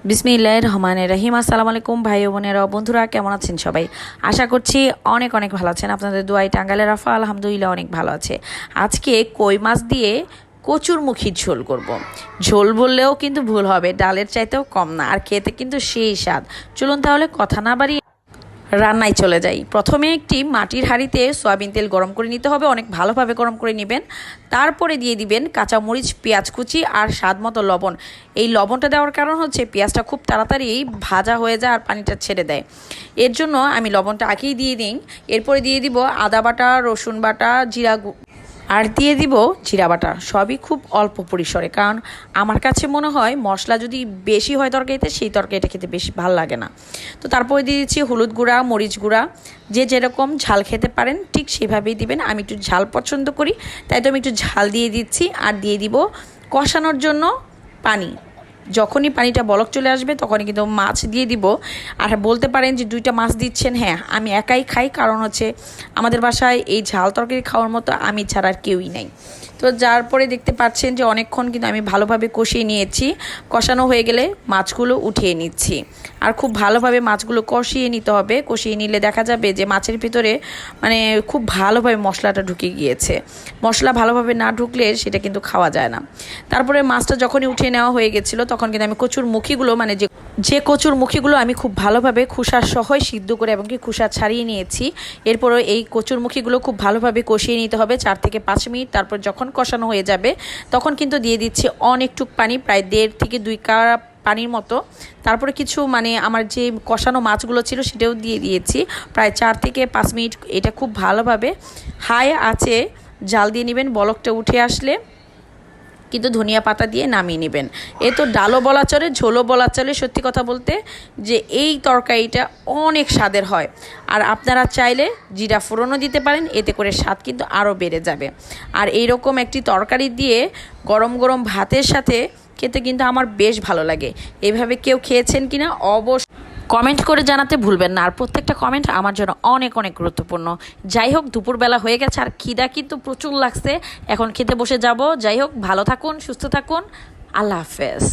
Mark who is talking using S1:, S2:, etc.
S1: বিসমিল্লাহির রহমানির রহিম। আসসালামু আলাইকুম ভাই ও বোনেরা বন্ধুরা, কেমন আছেন সবাই? আশা করছি অনেক অনেক ভালো আছেন। আপনাদের দোয়ায় টাঙ্গাইলের রাফা আলহামদুলিল্লাহ অনেক ভালো আছে। আজকে কই মাছ দিয়ে কচুরমুখীর ঝোল করব। ঝোল বললেও কিন্তু ভুল হবে, ডালের চাইতেও কম না, আর খেতে কিন্তু সেই স্বাদ। চলুন তাহলে কথা না বাড়িয়ে রান্নায় চলে যাই। প্রথমে একটি মাটির হাঁড়িতে সয়াবিন তেল গরম করে নিতে হবে, অনেক ভালোভাবে গরম করে নেবেন। তারপরে দিয়ে দিবেন কাঁচামরিচ, পেঁয়াজ কুচি আর স্বাদ মতো লবণ। এই লবণটা দেওয়ার কারণ হচ্ছে পেঁয়াজটা খুব তাড়াতাড়ি ভাজা হয়ে যায় আর পানিটা ছেড়ে দেয়, এর জন্য আমি লবণটা আগেই দিয়ে দিই। এরপরে দিয়ে দিব আদা বাটা, রসুন বাটা, আর দিয়ে দিব জিরা বাটা। সবই খুব অল্প পরিসরে, কারণ আমার কাছে মনে হয় মশলা যদি বেশি হয় তরকারিতে, সেই তরকারিটা খেতে বেশি ভালো লাগে না। তো তারপরে দিয়ে দিচ্ছি হলুদ গুঁড়া, মরিচ গুঁড়া। যে যেরকম ঝাল খেতে পারেন ঠিক সেভাবেই দিবেন। আমি একটু ঝাল পছন্দ করি, তাই তো আমি একটু ঝাল দিয়ে দিচ্ছি। আর দিয়ে দিব কষানোর জন্য পানি। যখনই পানিটা বলক চলে আসবে তখনই কিন্তু মাছ দিয়ে দিব। আর বলতে পারেন যে দুইটা মাছ দিচ্ছেন, হ্যাঁ আমি একাই খাই, কারণ হচ্ছে আমাদের বাসায় এই ঝাল তরকারি খাওয়ার মতো আমি ছাড়া আর কেউই নাই। তো যার পরে দেখতে পাচ্ছেন যে অনেকক্ষণ কিন্তু আমি ভালোভাবে কষিয়ে নিয়েছি। কষানো হয়ে গেলে মাছগুলো উঠিয়ে নিচ্ছি। আর খুব ভালোভাবে মাছগুলো কষিয়ে নিতে হবে। কষিয়ে নিলে দেখা যাবে যে মাছের ভিতরে মানে খুব ভালোভাবে মশলাটা ঢুকে গিয়েছে। মশলা ভালোভাবে না ঢুকলে সেটা কিন্তু খাওয়া যায় না। তারপরে মাছটা যখনই উঠিয়ে নেওয়া হয়ে গেছিলো তখন কিন্তু আমি কচুর মুখিগুলো মানে যে কচুর মুখিগুলো আমি খুব ভালোভাবে খোসা সহই সিদ্ধ করে এবং কি খোসা ছাড়িয়ে নিয়েছি। এরপরে এই কচুর মুখিগুলো খুব ভালোভাবে কষিয়ে নিতে হবে 4 থেকে 5 মিনিট। তারপর যখন কষানো হয়ে যাবে তখন কিন্তু দিয়ে দিচ্ছি অনেকটুক পানি, প্রায় 1.5 থেকে 2 কাপ পানির মতো। তারপরে কিছু মানে আমার যে কষানো মাছগুলো ছিল সেটাও দিয়ে দিয়েছি। প্রায় 4 থেকে 5 মিনিট এটা খুব ভালোভাবে হাই আঁচে জাল দিয়ে নেবেন। বলকটা উঠে আসলে কিন্তু ধনিয়া পাতা দিয়ে নামিয়ে নেবেন। এ তো ডালও বলা চলে, ঝোলও বলা চলে। সত্যি কথা বলতে যে এই তরকারিটা অনেক স্বাদের হয়। আর আপনারা চাইলে জিরা ফোড়নও দিতে পারেন, এতে করে স্বাদ কিন্তু আরও বেড়ে যাবে। আর এইরকম একটি তরকারি দিয়ে গরম গরম ভাতের সাথে খেতে কিন্তু আমার বেশ ভালো লাগে। এইভাবে কেউ খেয়েছেন কিনা অবশ্যই কমেন্ট করে জানাতে ভুলবেন না। আর প্রত্যেকটা কমেন্ট আমার জন্য অনেক অনেক গুরুত্বপূর্ণ। যাই হোক, দুপুরবেলা হয়ে গেছে আর খিদা কিন্তু প্রচুর লাগছে, এখন খেতে বসে যাব। যাই হোক, ভালো থাকুন, সুস্থ থাকুন, আল্লাহ হাফেজ।